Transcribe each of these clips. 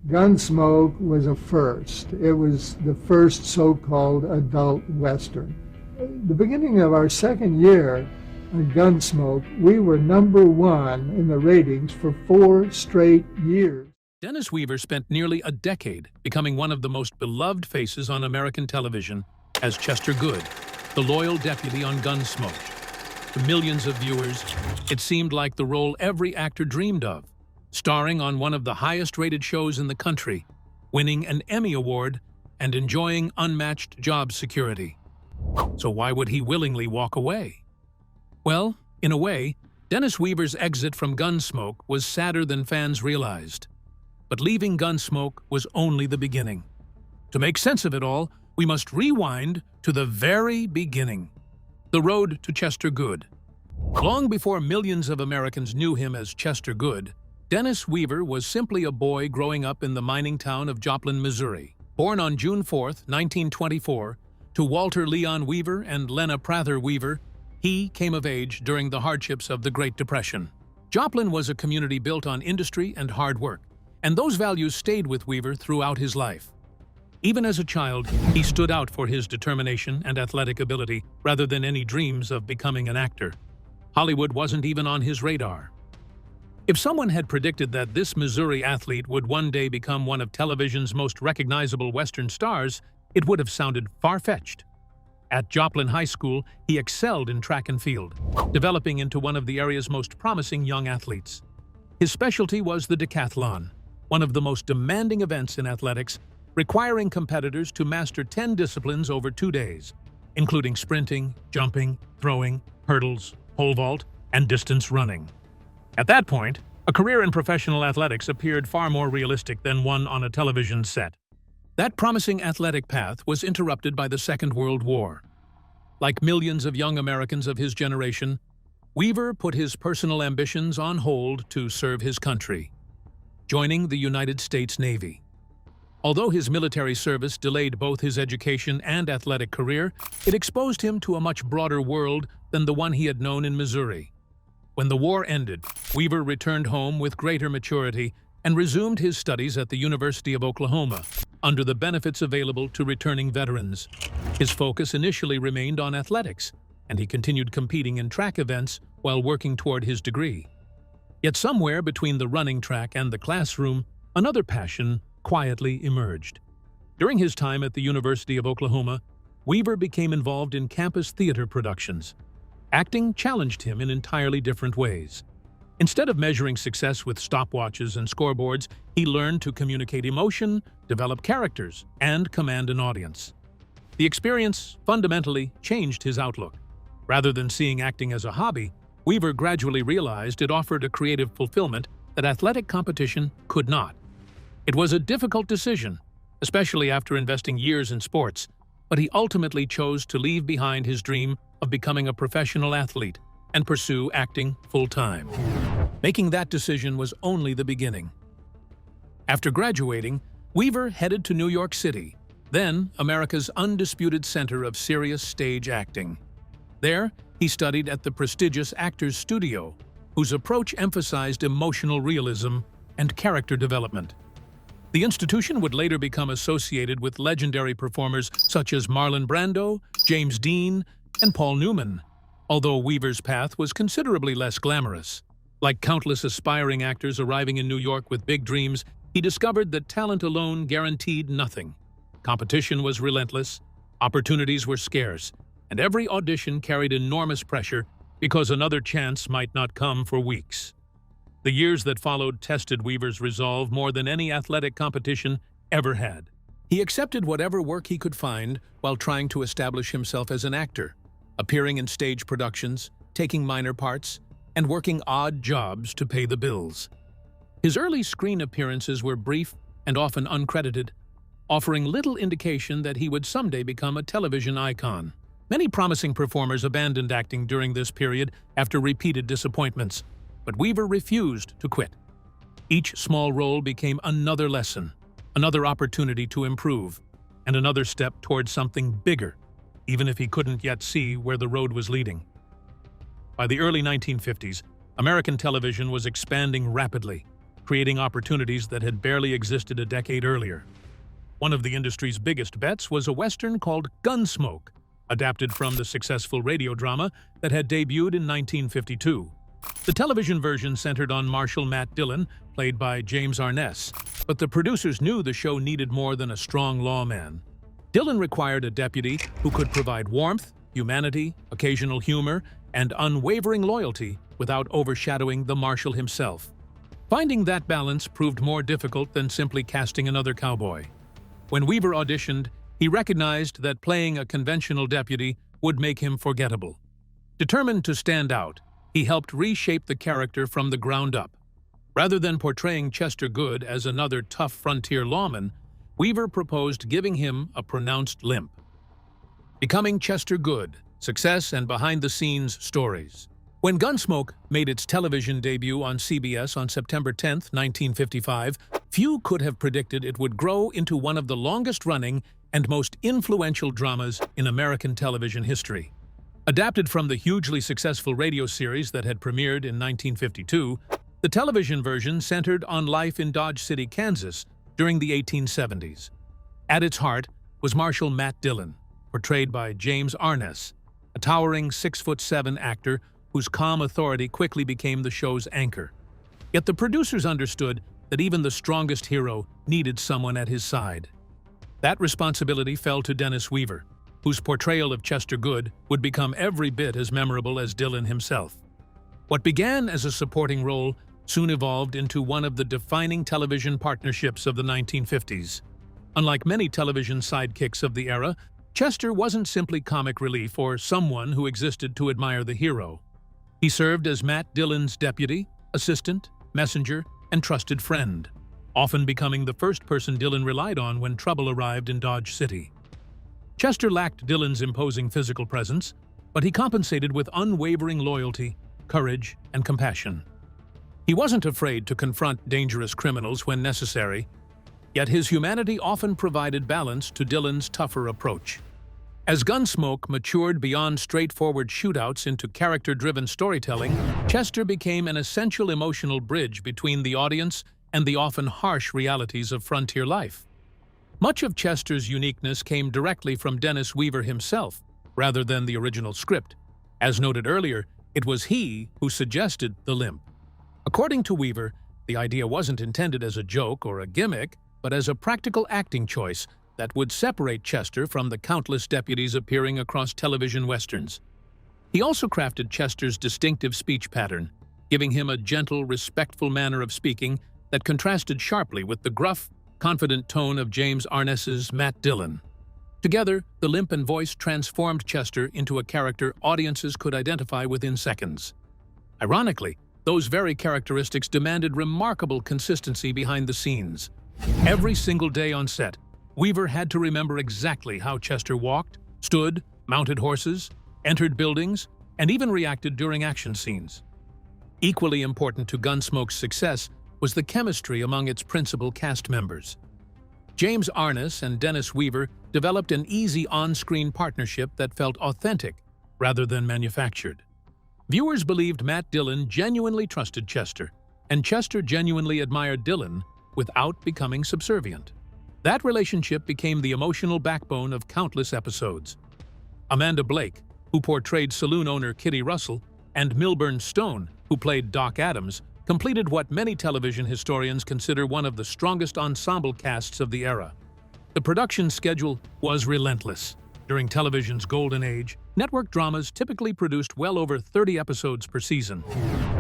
Gunsmoke was a first. It was the first so-called adult Western. The beginning of our second year on Gunsmoke, we were #1 in the ratings for 4 straight years. Dennis Weaver spent nearly a decade becoming one of the most beloved faces on American television as Chester Goode, the loyal deputy on Gunsmoke. To millions of viewers, it seemed like the role every actor dreamed of, starring on one of the highest-rated shows in the country, winning an Emmy Award, and enjoying unmatched job security. So why would he willingly walk away? Well, in a way, Dennis Weaver's exit from Gunsmoke was sadder than fans realized. But leaving Gunsmoke was only the beginning. To make sense of it all, we must rewind to the very beginning. The road to Chester Goode. Long before millions of Americans knew him as Chester Goode, Dennis Weaver was simply a boy growing up in the mining town of Joplin, Missouri. Born on June 4, 1924, to Walter Leon Weaver and Lena Prather Weaver, he came of age during the hardships of the Great Depression. Joplin was a community built on industry and hard work, and those values stayed with Weaver throughout his life. Even as a child, he stood out for his determination and athletic ability rather than any dreams of becoming an actor. Hollywood wasn't even on his radar. If someone had predicted that this Missouri athlete would one day become one of television's most recognizable Western stars, it would have sounded far-fetched. At Joplin High School, he excelled in track and field, developing into one of the area's most promising young athletes. His specialty was the decathlon, one of the most demanding events in athletics, requiring competitors to master 10 disciplines over 2 days, including sprinting, jumping, throwing, hurdles, pole vault, and distance running. At that point, a career in professional athletics appeared far more realistic than one on a television set. That promising athletic path was interrupted by the Second World War. Like millions of young Americans of his generation, Weaver put his personal ambitions on hold to serve his country, joining the United States Navy. Although his military service delayed both his education and athletic career, it exposed him to a much broader world than the one he had known in Missouri. When the war ended, Weaver returned home with greater maturity and resumed his studies at the University of Oklahoma, under the benefits available to returning veterans. His focus initially remained on athletics, and he continued competing in track events while working toward his degree. Yet somewhere between the running track and the classroom, another passion quietly emerged. During his time at the University of Oklahoma, Weaver became involved in campus theater productions. Acting challenged him in entirely different ways. Instead of measuring success with stopwatches and scoreboards, he learned to communicate emotion, develop characters, and command an audience. The experience fundamentally changed his outlook. Rather than seeing acting as a hobby, Weaver gradually realized it offered a creative fulfillment that athletic competition could not. It was a difficult decision, especially after investing years in sports, but he ultimately chose to leave behind his dream of becoming a professional athlete and pursue acting full-time. Making that decision was only the beginning. After graduating, Weaver headed to New York City, then America's undisputed center of serious stage acting. There, he studied at the prestigious Actors Studio, whose approach emphasized emotional realism and character development. The institution would later become associated with legendary performers such as Marlon Brando, James Dean, and Paul Newman, although Weaver's path was considerably less glamorous. Like countless aspiring actors arriving in New York with big dreams, he discovered that talent alone guaranteed nothing. Competition was relentless, opportunities were scarce, and every audition carried enormous pressure because another chance might not come for weeks. The years that followed tested Weaver's resolve more than any athletic competition ever had. He accepted whatever work he could find while trying to establish himself as an actor, appearing in stage productions, taking minor parts, and working odd jobs to pay the bills. His early screen appearances were brief and often uncredited, offering little indication that he would someday become a television icon. Many promising performers abandoned acting during this period after repeated disappointments, but Weaver refused to quit. Each small role became another lesson, another opportunity to improve, and another step towards something bigger, even if he couldn't yet see where the road was leading. By the early 1950s, American television was expanding rapidly. creating opportunities that had barely existed a decade earlier. One of the industry's biggest bets was a Western called Gunsmoke, adapted from the successful radio drama that had debuted in 1952. The television version centered on Marshal Matt Dillon, played by James Arness, but the producers knew the show needed more than a strong lawman. Dillon required a deputy who could provide warmth, humanity, occasional humor, and unwavering loyalty without overshadowing the marshal himself. Finding that balance proved more difficult than simply casting another cowboy. When Weaver auditioned, he recognized that playing a conventional deputy would make him forgettable. Determined to stand out, he helped reshape the character from the ground up. Rather than portraying Chester Goode as another tough frontier lawman, Weaver proposed giving him a pronounced limp. Becoming Chester Goode, success and behind-the-scenes stories. When Gunsmoke made its television debut on CBS on September 10, 1955, few could have predicted it would grow into one of the longest-running and most influential dramas in American television history. Adapted from the hugely successful radio series that had premiered in 1952, the television version centered on life in Dodge City, Kansas, during the 1870s. At its heart was Marshal Matt Dillon, portrayed by James Arness, a towering 6'7" actor whose calm authority quickly became the show's anchor. Yet the producers understood that even the strongest hero needed someone at his side. That responsibility fell to Dennis Weaver, whose portrayal of Chester Goode would become every bit as memorable as Dillon himself. What began as a supporting role soon evolved into one of the defining television partnerships of the 1950s. Unlike many television sidekicks of the era, Chester wasn't simply comic relief or someone who existed to admire the hero. He served as Matt Dillon's deputy, assistant, messenger, and trusted friend, often becoming the first person Dillon relied on when trouble arrived in Dodge City. Chester lacked Dillon's imposing physical presence, but he compensated with unwavering loyalty, courage, and compassion. He wasn't afraid to confront dangerous criminals when necessary, yet his humanity often provided balance to Dillon's tougher approach. As Gunsmoke matured beyond straightforward shootouts into character-driven storytelling, Chester became an essential emotional bridge between the audience and the often harsh realities of frontier life. Much of Chester's uniqueness came directly from Dennis Weaver himself, rather than the original script. As noted earlier, it was he who suggested the limp. According to Weaver, the idea wasn't intended as a joke or a gimmick, but as a practical acting choice that would separate Chester from the countless deputies appearing across television westerns. He also crafted Chester's distinctive speech pattern, giving him a gentle, respectful manner of speaking that contrasted sharply with the gruff, confident tone of James Arness's Matt Dillon. Together, the limp and voice transformed Chester into a character audiences could identify within seconds. Ironically, those very characteristics demanded remarkable consistency behind the scenes. Every single day on set, Weaver had to remember exactly how Chester walked, stood, mounted horses, entered buildings, and even reacted during action scenes. Equally important to Gunsmoke's success was the chemistry among its principal cast members. James Arness and Dennis Weaver developed an easy on-screen partnership that felt authentic rather than manufactured. Viewers believed Matt Dillon genuinely trusted Chester, and Chester genuinely admired Dillon without becoming subservient. That relationship became the emotional backbone of countless episodes. Amanda Blake, who portrayed saloon owner Kitty Russell, and Milburn Stone, who played Doc Adams, completed what many television historians consider one of the strongest ensemble casts of the era. The production schedule was relentless. During television's golden age, network dramas typically produced well over 30 episodes per season,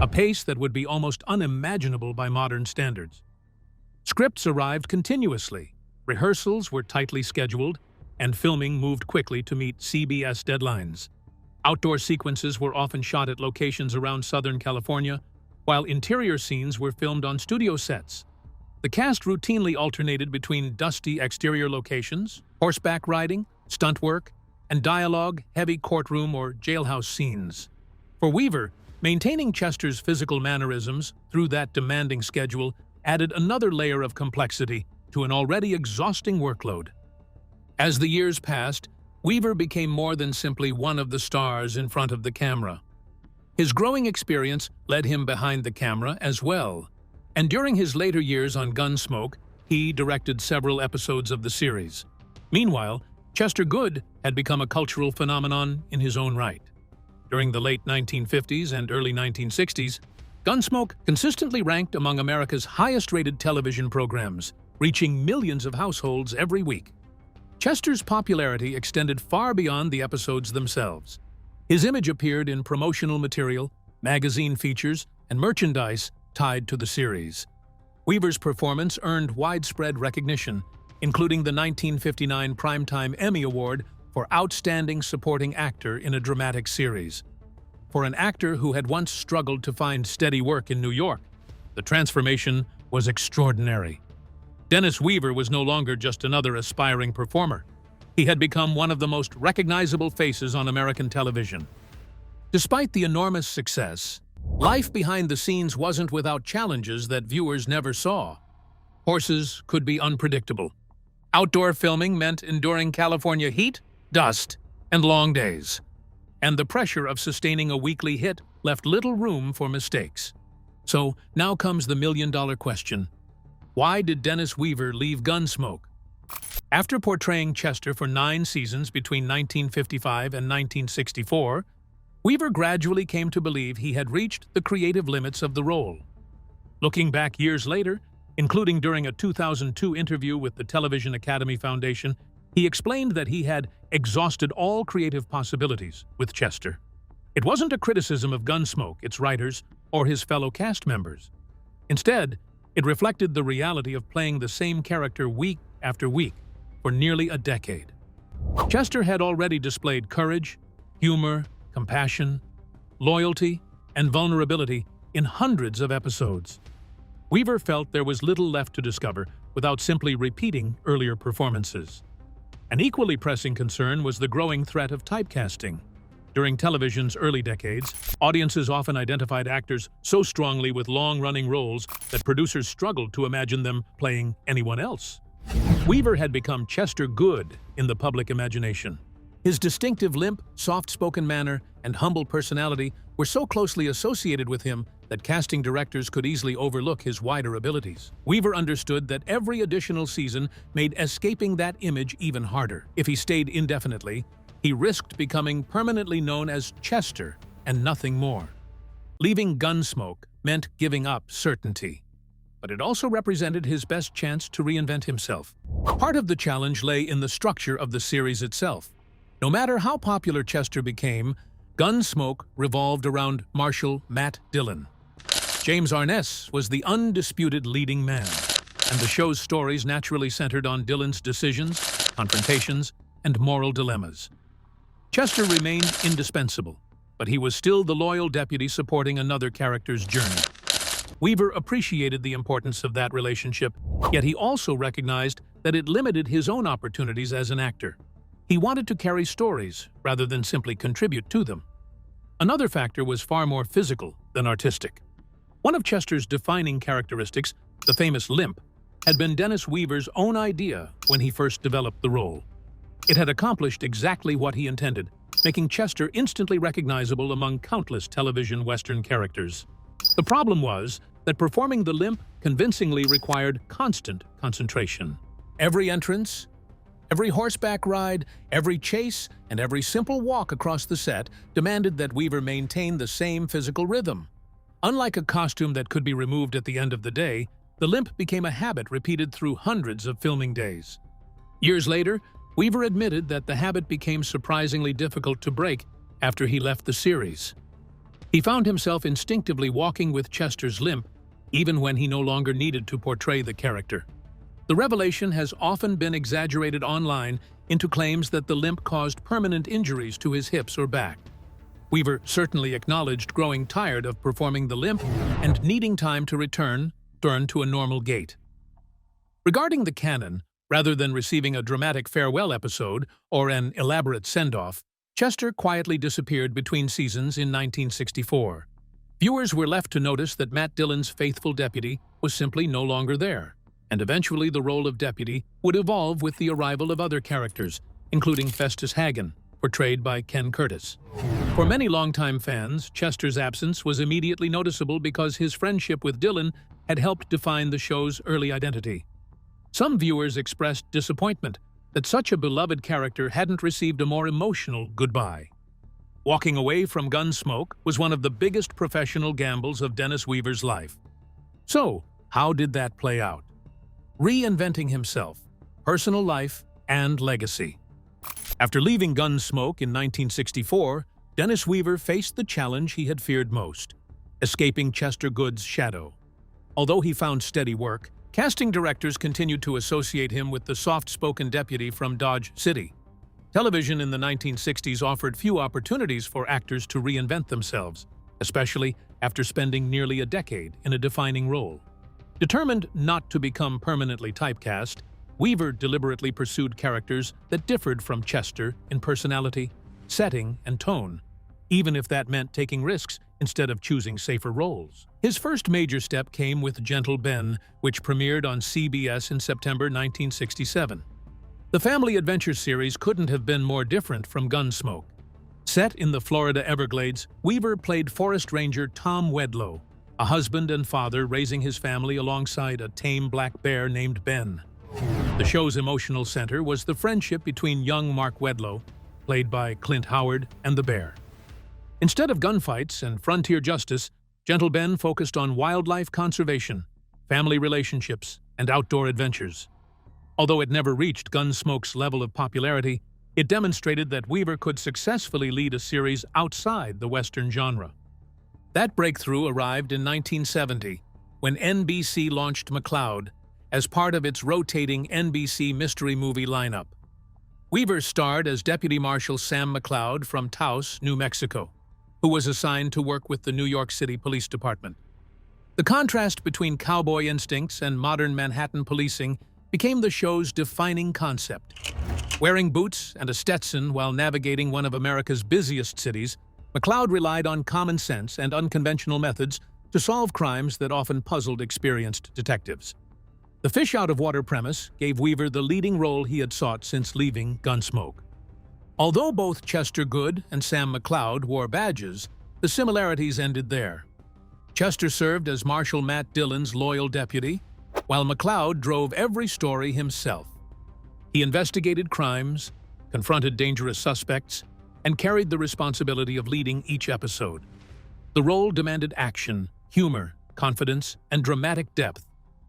a pace that would be almost unimaginable by modern standards. Scripts arrived continuously, rehearsals were tightly scheduled, and filming moved quickly to meet CBS deadlines. Outdoor sequences were often shot at locations around Southern California, while interior scenes were filmed on studio sets. The cast routinely alternated between dusty exterior locations, horseback riding, stunt work, and dialogue-heavy courtroom or jailhouse scenes. For Weaver, maintaining Chester's physical mannerisms through that demanding schedule added another layer of complexity to an already exhausting workload. As the years passed, Weaver became more than simply one of the stars in front of the camera. His growing experience led him behind the camera as well, And during his later years on Gunsmoke, he directed several episodes of the series. Meanwhile, Chester Goode had become a cultural phenomenon in his own right. During the late 1950s and early 1960s, Gunsmoke consistently ranked among America's highest-rated television programs, reaching millions of households every week. Chester's popularity extended far beyond the episodes themselves. His image appeared in promotional material, magazine features, and merchandise tied to the series. Weaver's performance earned widespread recognition, including the 1959 Primetime Emmy Award for Outstanding Supporting Actor in a Dramatic Series. For an actor who had once struggled to find steady work in New York, the transformation was extraordinary. Dennis Weaver was no longer just another aspiring performer. He had become one of the most recognizable faces on American television. Despite the enormous success, life behind the scenes wasn't without challenges that viewers never saw. Horses could be unpredictable. Outdoor filming meant enduring California heat, dust, and long days. And the pressure of sustaining a weekly hit left little room for mistakes. So now comes the million-dollar question. Why did Dennis Weaver leave Gunsmoke? After portraying Chester for 9 seasons between 1955 and 1964, Weaver gradually came to believe he had reached the creative limits of the role. Looking back years later, including during a 2002 interview with the Television Academy Foundation, he explained that he had exhausted all creative possibilities with Chester. It wasn't a criticism of Gunsmoke, its writers, or his fellow cast members. Instead, it reflected the reality of playing the same character week after week for nearly a decade. Chester had already displayed courage, humor, compassion, loyalty, and vulnerability in hundreds of episodes. Weaver felt there was little left to discover without simply repeating earlier performances. An equally pressing concern was the growing threat of typecasting. During television's early decades, audiences often identified actors so strongly with long-running roles that producers struggled to imagine them playing anyone else. Weaver had become Chester Goode in the public imagination. His distinctive limp, soft-spoken manner, and humble personality were so closely associated with him that casting directors could easily overlook his wider abilities. Weaver understood that every additional season made escaping that image even harder. If he stayed indefinitely, he risked becoming permanently known as Chester and nothing more. Leaving Gunsmoke meant giving up certainty, but it also represented his best chance to reinvent himself. Part of the challenge lay in the structure of the series itself. No matter how popular Chester became, Gunsmoke revolved around Marshal Matt Dillon. James Arness was the undisputed leading man, and the show's stories naturally centered on Dillon's decisions, confrontations, and moral dilemmas. Chester remained indispensable, but he was still the loyal deputy supporting another character's journey. Weaver appreciated the importance of that relationship, yet he also recognized that it limited his own opportunities as an actor. He wanted to carry stories rather than simply contribute to them. Another factor was far more physical than artistic. One of Chester's defining characteristics, the famous limp, had been Dennis Weaver's own idea when he first developed the role. It had accomplished exactly what he intended, making Chester instantly recognizable among countless television Western characters. The problem was that performing the limp convincingly required constant concentration. Every entrance, every horseback ride, every chase, and every simple walk across the set demanded that Weaver maintain the same physical rhythm. Unlike a costume that could be removed at the end of the day, the limp became a habit repeated through hundreds of filming days. Years later, Weaver admitted that the habit became surprisingly difficult to break after he left the series. He found himself instinctively walking with Chester's limp, even when he no longer needed to portray the character. The revelation has often been exaggerated online into claims that the limp caused permanent injuries to his hips or back. Weaver certainly acknowledged growing tired of performing the limp and needing time to return to a normal gait. Regarding the canon, rather than receiving a dramatic farewell episode or an elaborate send-off, Chester quietly disappeared between seasons in 1964. Viewers were left to notice that Matt Dillon's faithful deputy was simply no longer there, and eventually the role of deputy would evolve with the arrival of other characters, including Festus Hagen, portrayed by Ken Curtis. For many longtime fans, Chester's absence was immediately noticeable because his friendship with Dillon had helped define the show's early identity. Some viewers expressed disappointment that such a beloved character hadn't received a more emotional goodbye. Walking away from Gunsmoke was one of the biggest professional gambles of Dennis Weaver's life. So, how did that play out? Reinventing himself, personal life, and legacy. After leaving Gunsmoke in 1964, Dennis Weaver faced the challenge he had feared most, escaping Chester Goode's shadow. Although he found steady work, casting directors continued to associate him with the soft-spoken deputy from Dodge City. Television in the 1960s offered few opportunities for actors to reinvent themselves, especially after spending nearly a decade in a defining role. Determined not to become permanently typecast, Weaver deliberately pursued characters that differed from Chester in personality, setting, and tone, even if that meant taking risks instead of choosing safer roles. His first major step came with Gentle Ben, which premiered on CBS in September 1967. The family adventure series couldn't have been more different from Gunsmoke. Set in the Florida Everglades, Weaver played Forest Ranger Tom Wedlow, a husband and father raising his family alongside a tame black bear named Ben. The show's emotional center was the friendship between young Mark Wedlow, played by Clint Howard, and the bear. Instead of gunfights and frontier justice, Gentle Ben focused on wildlife conservation, family relationships, and outdoor adventures. Although it never reached Gunsmoke's level of popularity, it demonstrated that Weaver could successfully lead a series outside the Western genre. That breakthrough arrived in 1970, when NBC launched McCloud as part of its rotating NBC mystery movie lineup. Weaver starred as Deputy Marshal Sam McCloud from Taos, New Mexico, who was assigned to work with the New York City Police Department. The contrast between cowboy instincts and modern Manhattan policing became the show's defining concept. Wearing boots and a Stetson while navigating one of America's busiest cities, McCloud relied on common sense and unconventional methods to solve crimes that often puzzled experienced detectives. The fish-out-of-water premise gave Weaver the leading role he had sought since leaving Gunsmoke. Although both Chester Goode and Sam McCloud wore badges, the similarities ended there. Chester served as Marshal Matt Dillon's loyal deputy, while McCloud drove every story himself. He investigated crimes, confronted dangerous suspects, and carried the responsibility of leading each episode. The role demanded action, humor, confidence, and dramatic depth,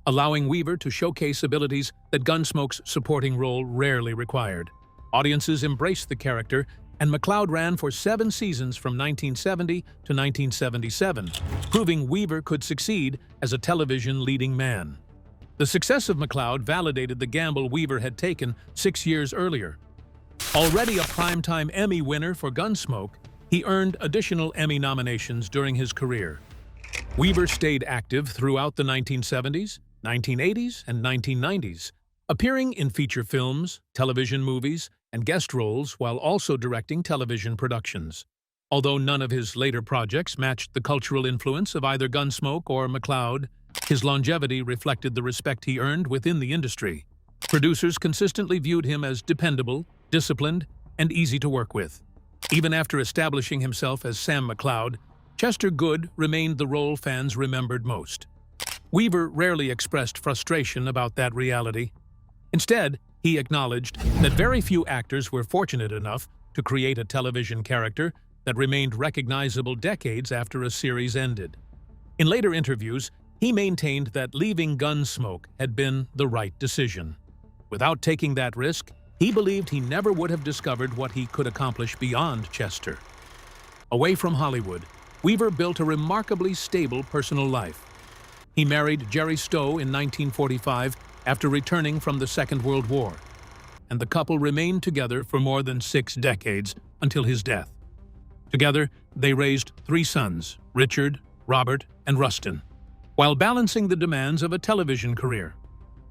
allowing Weaver to showcase abilities that Gunsmoke's supporting role rarely required. Audiences embraced the character, and McCloud ran for 7 seasons from 1970 to 1977, proving Weaver could succeed as a television leading man. The success of McCloud validated the gamble Weaver had taken 6 years earlier. Already a primetime Emmy winner for Gunsmoke, he earned additional Emmy nominations during his career. Weaver stayed active throughout the 1970s, 1980s, and 1990s, appearing in feature films, television movies, and guest roles while also directing television productions. Although none of his later projects matched the cultural influence of either Gunsmoke or McCloud, his longevity reflected the respect he earned within the industry. Producers consistently viewed him as dependable, disciplined, and easy to work with. Even after establishing himself as Sam McCloud, Chester Goode remained the role fans remembered most. Weaver rarely expressed frustration about that reality. Instead, he acknowledged that very few actors were fortunate enough to create a television character that remained recognizable decades after a series ended. In later interviews, he maintained that leaving Gunsmoke had been the right decision. Without taking that risk, he believed he never would have discovered what he could accomplish beyond Chester. Away from Hollywood, Weaver built a remarkably stable personal life. He married Jerry Stowe in 1945 after returning from the Second World War, and the couple remained together for more than 6 decades until his death. Together, they raised 3 sons, Richard, Robert, and Rustin, while balancing the demands of a television career.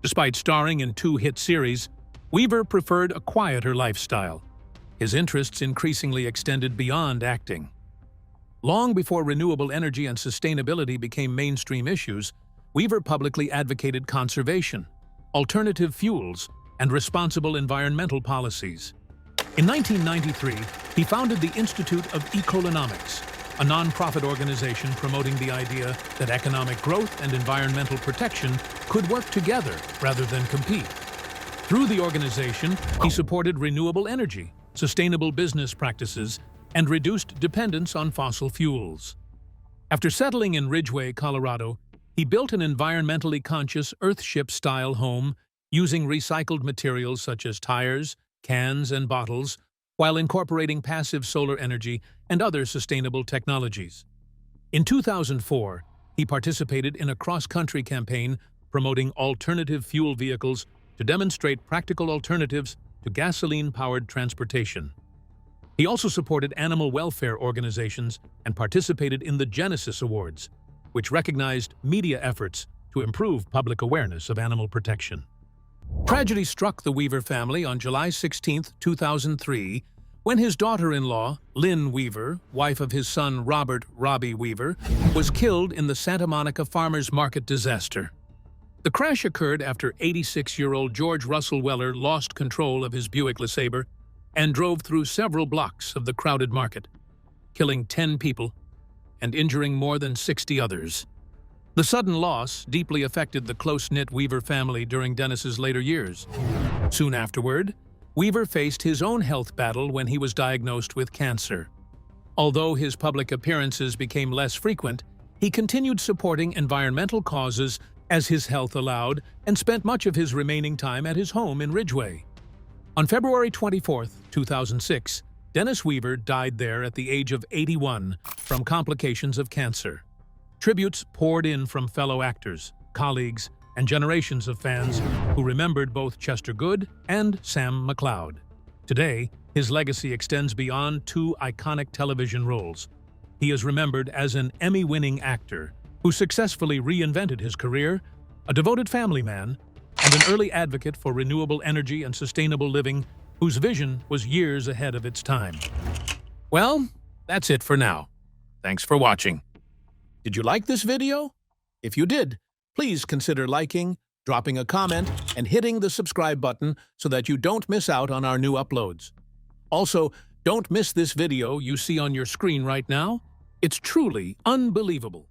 Despite starring in 2 hit series, Weaver preferred a quieter lifestyle. His interests increasingly extended beyond acting. Long before renewable energy and sustainability became mainstream issues, Weaver publicly advocated conservation, alternative fuels, and responsible environmental policies. In 1993, he founded the Institute of Ecolonomics, a nonprofit organization promoting the idea that economic growth and environmental protection could work together rather than compete. Through the organization, he supported renewable energy, sustainable business practices, and reduced dependence on fossil fuels. After settling in Ridgway, Colorado, he built an environmentally conscious Earthship-style home using recycled materials such as tires, cans, and bottles, while incorporating passive solar energy and other sustainable technologies. In 2004, he participated in a cross-country campaign promoting alternative fuel vehicles to demonstrate practical alternatives to gasoline-powered transportation. He also supported animal welfare organizations and participated in the Genesis Awards, which recognized media efforts to improve public awareness of animal protection. Tragedy struck the Weaver family on July 16, 2003, when his daughter-in-law, Lynn Weaver, wife of his son Robert "Robbie" Weaver, was killed in the Santa Monica Farmers Market disaster. The crash occurred after 86-year-old George Russell Weller lost control of his Buick LeSabre and drove through several blocks of the crowded market, killing 10 people and injuring more than 60 others. The sudden loss deeply affected the close-knit Weaver family during Dennis's later years. Soon afterward, Weaver faced his own health battle when he was diagnosed with cancer. Although his public appearances became less frequent, he continued supporting environmental causes as his health allowed and spent much of his remaining time at his home in Ridgway. On February 24, 2006, Dennis Weaver died there at the age of 81 from complications of cancer. Tributes poured in from fellow actors, colleagues, and generations of fans who remembered both Chester Goode and Sam McLeod. Today, his legacy extends beyond two iconic television roles. He is remembered as an Emmy-winning actor who successfully reinvented his career, a devoted family man, and an early advocate for renewable energy and sustainable living whose vision was years ahead of its time. Well, that's it for now. Thanks for watching. Did you like this video? If you did, please consider liking, dropping a comment, and hitting the subscribe button so that you don't miss out on our new uploads. Also, don't miss this video you see on your screen right now. It's truly unbelievable.